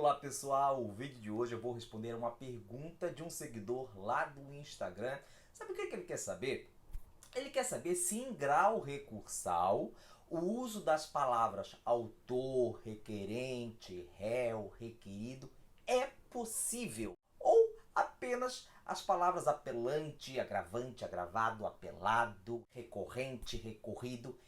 Olá pessoal, o vídeo de hoje eu vou responder uma pergunta de um seguidor lá do Instagram. Sabe o que ele quer saber? Ele quer saber se em grau recursal o uso das palavras autor, requerente, réu, requerido é possível ou apenas as palavras apelante, agravante, agravado, apelado, recorrente, recorrido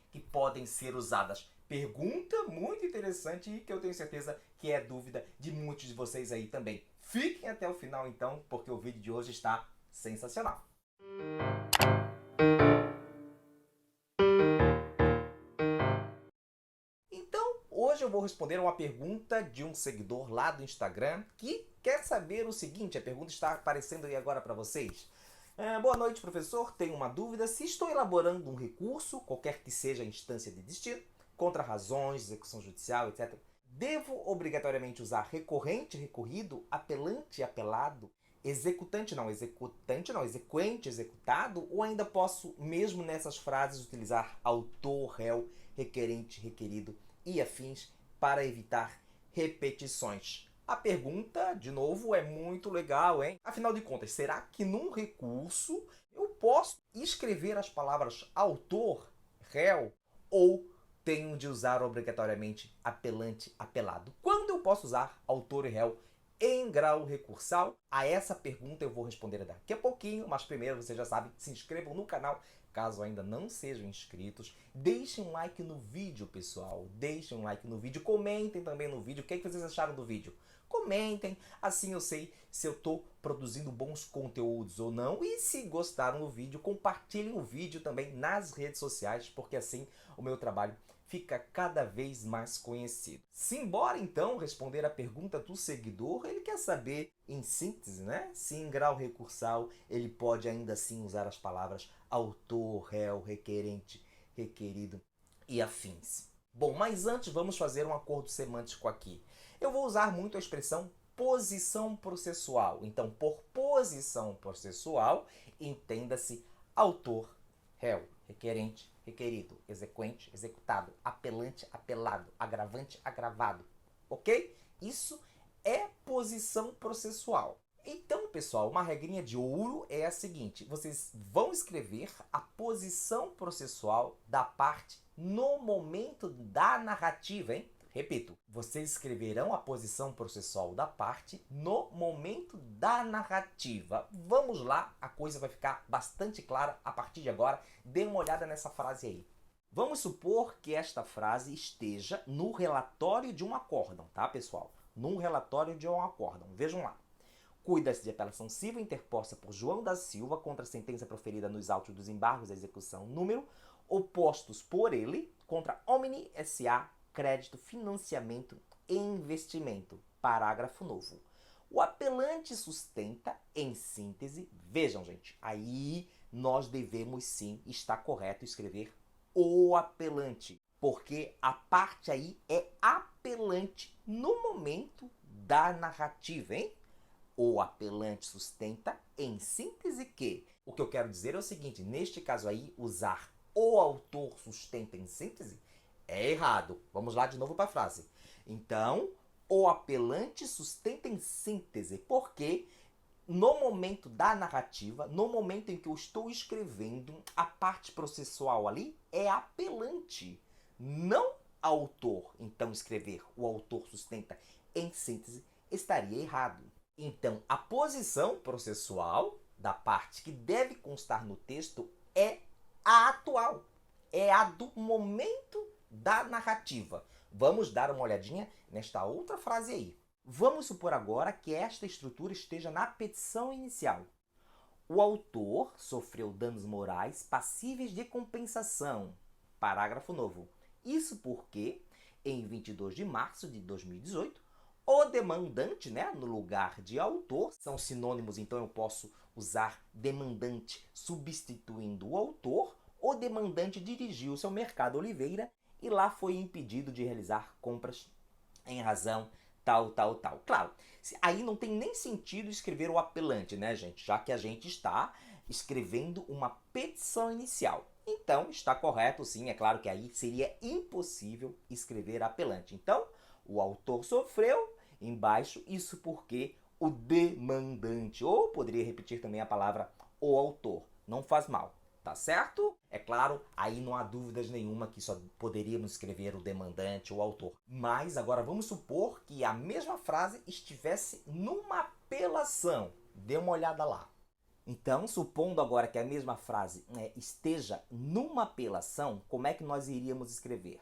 que podem ser usadas. Pergunta muito interessante e que eu tenho certeza que é dúvida de muitos de vocês aí também. Fiquem até o final então, porque o vídeo de hoje está sensacional. Então, hoje eu vou responder uma pergunta de um seguidor lá do Instagram que quer saber o seguinte, a pergunta está aparecendo aí agora para vocês. Boa noite, professor. Tenho uma dúvida. Se estou elaborando um recurso, qualquer que seja a instância de destino, contra razões, execução judicial, etc., devo obrigatoriamente usar recorrente, recorrido, apelante, apelado, executante, não, exequente, executado, ou ainda posso, mesmo nessas frases, utilizar autor, réu, requerente, requerido e afins para evitar repetições? A pergunta, de novo, é muito legal, hein? Afinal de contas, será que num recurso eu posso escrever as palavras autor, réu ou tenho de usar obrigatoriamente apelante, apelado? Quando eu posso usar autor e réu em grau recursal? A essa pergunta eu vou responder daqui a pouquinho, mas primeiro você já sabe, se inscrevam no canal caso ainda não sejam inscritos. Deixem um like no vídeo, pessoal. Deixem um like no vídeo. Comentem também no vídeo. O que vocês acharam do vídeo? Comentem, assim eu sei se eu estou produzindo bons conteúdos ou não. E se gostaram do vídeo, compartilhem o vídeo também nas redes sociais, porque assim o meu trabalho fica cada vez mais conhecido. Simbora então responder a pergunta do seguidor. Ele quer saber, em síntese, né, se em grau recursal ele pode ainda assim usar as palavras autor, réu, requerente, requerido e afins. Bom, mas antes vamos fazer um acordo semântico aqui. Eu vou usar muito a expressão posição processual. Então, por posição processual, entenda-se autor, réu, requerente, requerido, exequente, executado, apelante, apelado, agravante, agravado. Ok? Isso é posição processual. Então, pessoal, uma regrinha de ouro é a seguinte: vocês vão escrever a posição processual da parte no momento da narrativa, hein? Repito, vocês escreverão a posição processual da parte no momento da narrativa. Vamos lá, a coisa vai ficar bastante clara a partir de agora. Dê uma olhada nessa frase aí. Vamos supor que esta frase esteja no relatório de um acórdão, tá, pessoal? Num relatório de um acórdão. Vejam lá. Cuida-se de apelação civil interposta por João da Silva contra a sentença proferida nos autos dos embargos da execução número opostos por ele contra Omni S.A. Crédito, Financiamento e Investimento. Parágrafo novo. O apelante sustenta, em síntese, vejam, gente, aí nós devemos sim estar correto escrever o apelante, porque a parte aí é apelante no momento da narrativa, hein? O apelante sustenta, em síntese, que o que eu quero dizer é o seguinte: neste caso aí, usar o autor sustenta em síntese é errado. Vamos lá de novo para a frase. Então, o apelante sustenta em síntese, porque no momento da narrativa, no momento em que eu estou escrevendo, a parte processual ali é apelante, não autor. Então, escrever o autor sustenta em síntese estaria errado. Então, a posição processual da parte que deve constar no texto é a atual, é a do momento da narrativa. Vamos dar uma olhadinha nesta outra frase aí. Vamos supor agora que esta estrutura esteja na petição inicial. O autor sofreu danos morais passíveis de compensação. Parágrafo novo. Isso porque, em 22 de março de 2018, o demandante, né, no lugar de autor, são sinônimos, então eu posso usar demandante substituindo o autor. O demandante dirigiu-se ao Mercado Oliveira e lá foi impedido de realizar compras em razão tal. Claro, aí não tem nem sentido escrever o apelante, né, gente? Já que a gente está escrevendo uma petição inicial. Então, está correto, sim, é claro que aí seria impossível escrever apelante. Então, o autor sofreu, embaixo, isso porque o demandante, ou poderia repetir também a palavra o autor, não faz mal, tá certo? É claro, aí não há dúvidas nenhuma que só poderíamos escrever o demandante ou o autor. Mas agora vamos supor que a mesma frase estivesse numa apelação. Dê uma olhada lá. Então, supondo agora que a mesma frase esteja numa apelação, como é que nós iríamos escrever?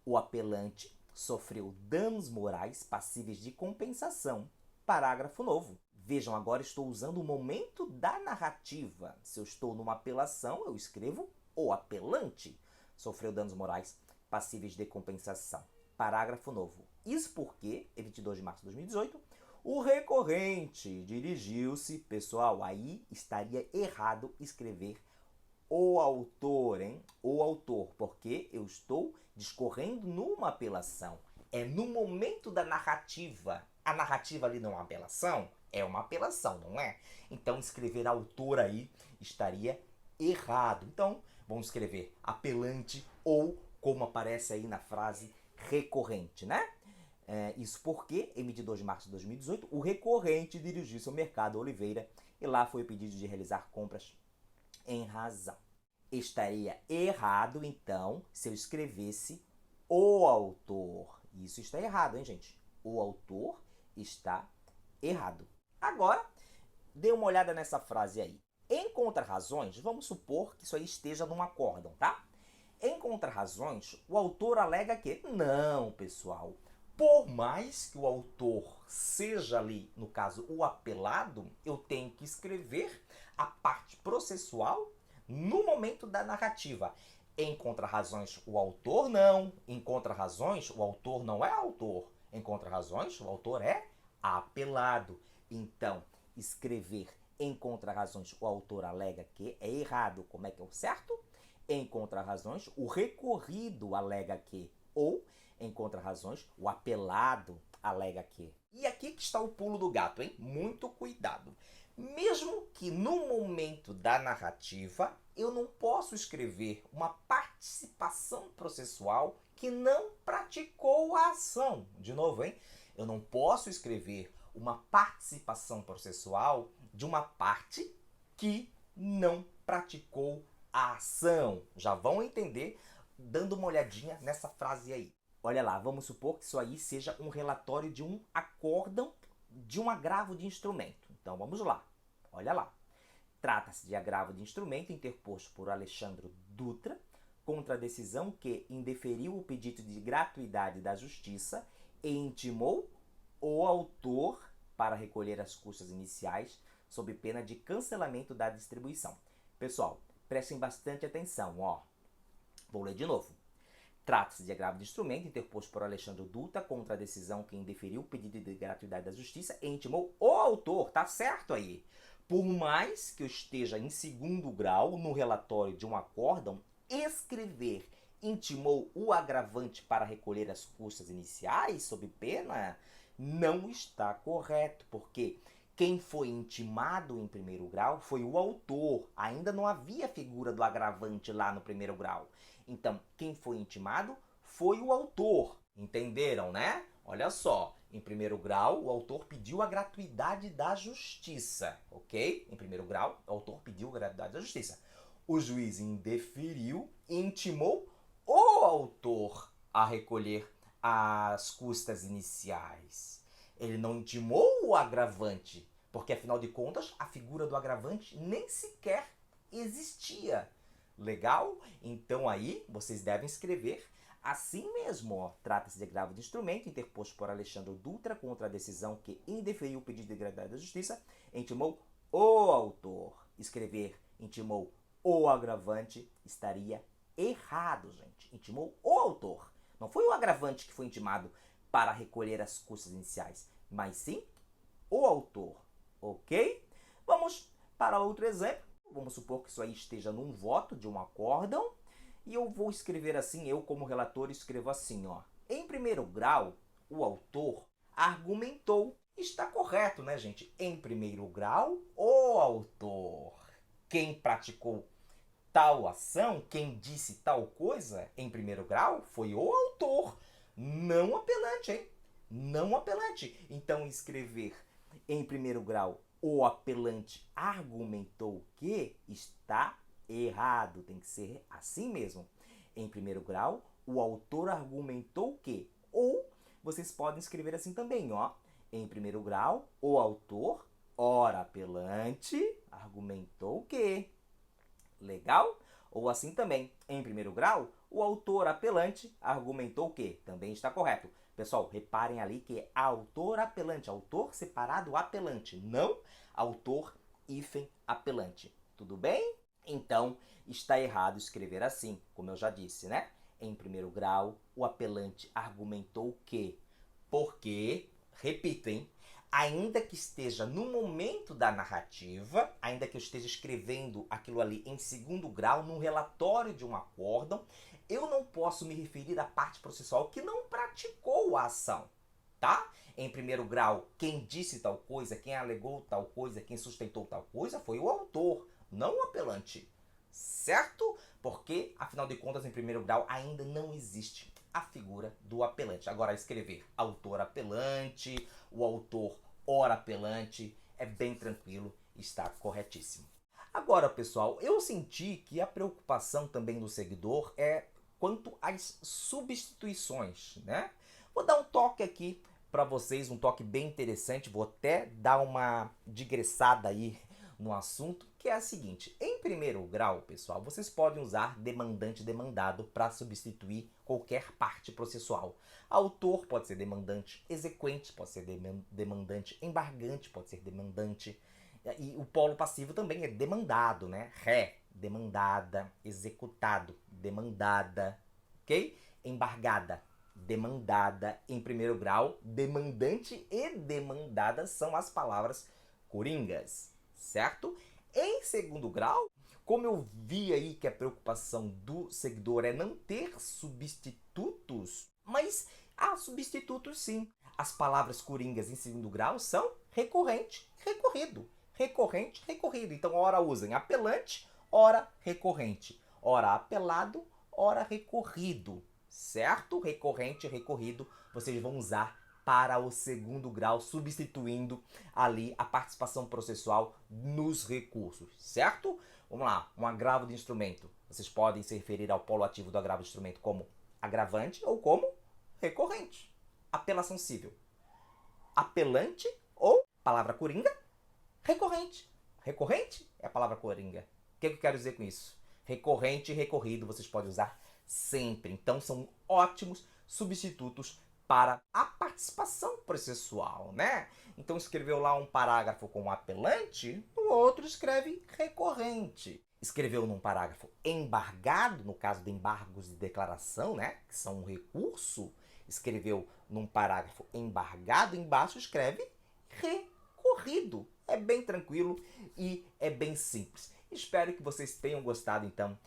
O apelante sofreu danos morais passíveis de compensação. Parágrafo novo. Vejam, agora estou usando o momento da narrativa. Se eu estou numa apelação, eu escrevo o apelante sofreu danos morais passíveis de compensação. Parágrafo novo. Isso porque, em 22 de março de 2018, o recorrente dirigiu-se, pessoal, aí estaria errado escrever o autor, hein? O autor, porque eu estou discorrendo numa apelação. É no momento da narrativa. A narrativa ali não é uma apelação? É uma apelação, não é? Então, escrever autor aí estaria errado. Então, vamos escrever apelante ou, como aparece aí na frase, recorrente, né? Isso porque, em 22 de março de 2018, o recorrente dirigiu-se ao Mercado Oliveira e lá foi o pedido de realizar compras em razão. Estaria errado, então, se eu escrevesse o autor. Isso está errado, hein, gente? O autor está errado. Agora, dê uma olhada nessa frase aí. Em contrarrazões, vamos supor que isso aí esteja num acórdão, tá? Em contrarrazões, o autor alega que não, pessoal. Por mais que o autor seja ali, no caso, o apelado, eu tenho que escrever a parte processual no momento da narrativa. Em contrarrazões, o autor não. Em contrarrazões, o autor não é autor. Em contrarrazões, o autor é apelado. Então, escrever em contrarrazões, o autor alega que é errado. Como é que é o certo? Em contrarrazões, o recorrido alega que, ou, em contrarrazões, o apelado alega que. E aqui que está o pulo do gato, hein? Muito cuidado. Mesmo que no momento da narrativa, eu não posso escrever uma participação processual que não praticou a ação. De novo, hein? Eu não posso escrever uma participação processual de uma parte que não praticou a ação. Já vão entender dando uma olhadinha nessa frase aí. Olha lá, vamos supor que isso aí seja um relatório de um acórdão de um agravo de instrumento. Então vamos lá, olha lá. Trata-se de agravo de instrumento interposto por Alexandre Dutra contra a decisão que indeferiu o pedido de gratuidade da justiça e intimou o autor para recolher as custas iniciais sob pena de cancelamento da distribuição. Pessoal, prestem bastante atenção, ó. Vou ler de novo. Trata-se de agravo de instrumento interposto por Alexandre Dutra contra a decisão que indeferiu o pedido de gratuidade da justiça e intimou o autor, tá certo aí? Por mais que eu esteja em segundo grau no relatório de um acórdão, escrever intimou o agravante para recolher as custas iniciais sob pena não está correto, porque quem foi intimado em primeiro grau foi o autor. Ainda não havia figura do agravante lá no primeiro grau. Então, quem foi intimado foi o autor. Entenderam, né? Olha só, em primeiro grau, o autor pediu a gratuidade da justiça, ok? Em primeiro grau, o autor pediu a gratuidade da justiça. O juiz indeferiu e intimou o autor a recolher as custas iniciais. Ele não intimou o agravante, porque afinal de contas, a figura do agravante nem sequer existia. Legal? Então aí vocês devem escrever assim mesmo. Trata-se de agravo de instrumento interposto por Alexandre Dutra contra a decisão que indeferiu o pedido de gratuidade da justiça, intimou o autor. Escrever intimou o agravante estaria errado, gente. Intimou o autor. Não foi o agravante que foi intimado para recolher as custas iniciais, mas sim o autor, ok? Vamos para outro exemplo. Vamos supor que isso aí esteja num voto de um acórdão e eu vou escrever assim, eu como relator escrevo assim, ó. Em primeiro grau, o autor argumentou. Está correto, né, gente? Em primeiro grau, o autor. Quem praticou tal ação, quem disse tal coisa em primeiro grau foi o autor. não apelante, hein? Não apelante. Então, escrever em primeiro grau, o apelante argumentou que está errado. Tem que ser assim mesmo. Em primeiro grau, o autor argumentou que. Ou vocês podem escrever assim também, ó. Em primeiro grau, o autor, ora apelante, argumentou que. Legal? Ou assim também, em primeiro grau, o autor apelante argumentou que. Também está correto. Pessoal, reparem ali que é autor apelante, autor separado apelante, não autor hífen apelante. Tudo bem? Então, está errado escrever assim, como eu já disse, né? Em primeiro grau, o apelante argumentou que. Porque, repito, hein? Ainda que esteja no momento da narrativa, ainda que eu esteja escrevendo aquilo ali em segundo grau, num relatório de um acórdão, eu não posso me referir à parte processual que não praticou a ação, tá? Em primeiro grau, quem disse tal coisa, quem alegou tal coisa, quem sustentou tal coisa foi o autor, não o apelante, certo? Porque, afinal de contas, em primeiro grau ainda não existe a figura do apelante. Agora, escrever autor apelante, o autor ora apelante, é bem tranquilo, está corretíssimo. Agora, pessoal, eu senti que a preocupação também do seguidor é quanto às substituições, né? Vou dar um toque aqui para vocês, um toque bem interessante, vou até dar uma digressada aí no assunto, que é a seguinte. Em primeiro grau, pessoal, vocês podem usar demandante e demandado para substituir qualquer parte processual. Autor pode ser demandante, exequente pode ser demandante, embargante pode ser demandante, e o polo passivo também é demandado, né? Ré, demandada, executado, demandada, ok? Embargada, demandada. Em primeiro grau, demandante e demandada são as palavras coringas, certo? Em segundo grau, como eu vi aí que a preocupação do seguidor é não ter substitutos, mas há substitutos sim. As palavras coringas em segundo grau são recorrente, recorrido. Recorrente, recorrido. Então, ora usem apelante, ora recorrente. Ora apelado, ora recorrido. Certo? Recorrente, recorrido, vocês vão usar para o segundo grau, substituindo ali a participação processual nos recursos, certo? Vamos lá, um agravo de instrumento. Vocês podem se referir ao polo ativo do agravo de instrumento como agravante ou como recorrente. Apelação civil. Apelante ou, palavra coringa, recorrente. Recorrente é a palavra coringa. O que eu quero dizer com isso? Recorrente e recorrido vocês podem usar sempre. Então são ótimos substitutos para a participação processual, né? Então escreveu lá um parágrafo com apelante, no outro escreve recorrente. Escreveu num parágrafo embargado, no caso de embargos de declaração, né? Que são um recurso. Escreveu num parágrafo embargado, embaixo escreve recorrido. É bem tranquilo e é bem simples. Espero que vocês tenham gostado, então,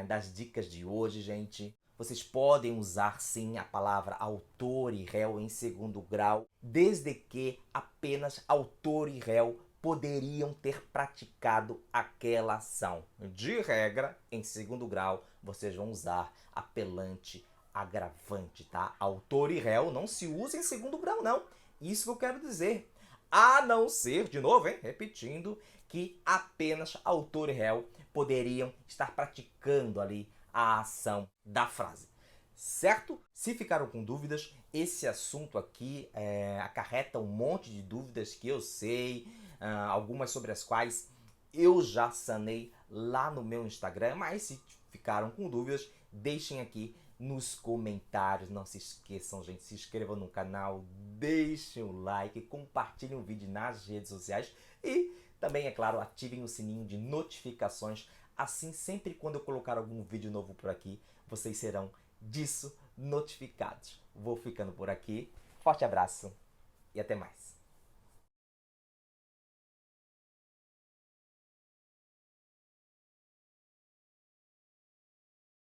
das dicas de hoje, gente. Vocês podem usar, sim, a palavra autor e réu em segundo grau, desde que apenas autor e réu poderiam ter praticado aquela ação. De regra, em segundo grau, vocês vão usar apelante, agravante, tá? Autor e réu não se usa em segundo grau, não. Isso que eu quero dizer. A não ser, de novo, hein, repetindo, que apenas autor e réu poderiam estar praticando ali a ação da frase. Certo? Se ficaram com dúvidas, esse assunto aqui acarreta um monte de dúvidas que eu sei, algumas sobre as quais eu já sanei lá no meu Instagram, mas se ficaram com dúvidas, deixem aqui nos comentários. Não se esqueçam, gente, se inscrevam no canal, deixem o like, compartilhem o vídeo nas redes sociais e também, é claro, ativem o sininho de notificações. Assim, sempre quando eu colocar algum vídeo novo por aqui, vocês serão disso notificados. Vou ficando por aqui. Forte abraço e até mais.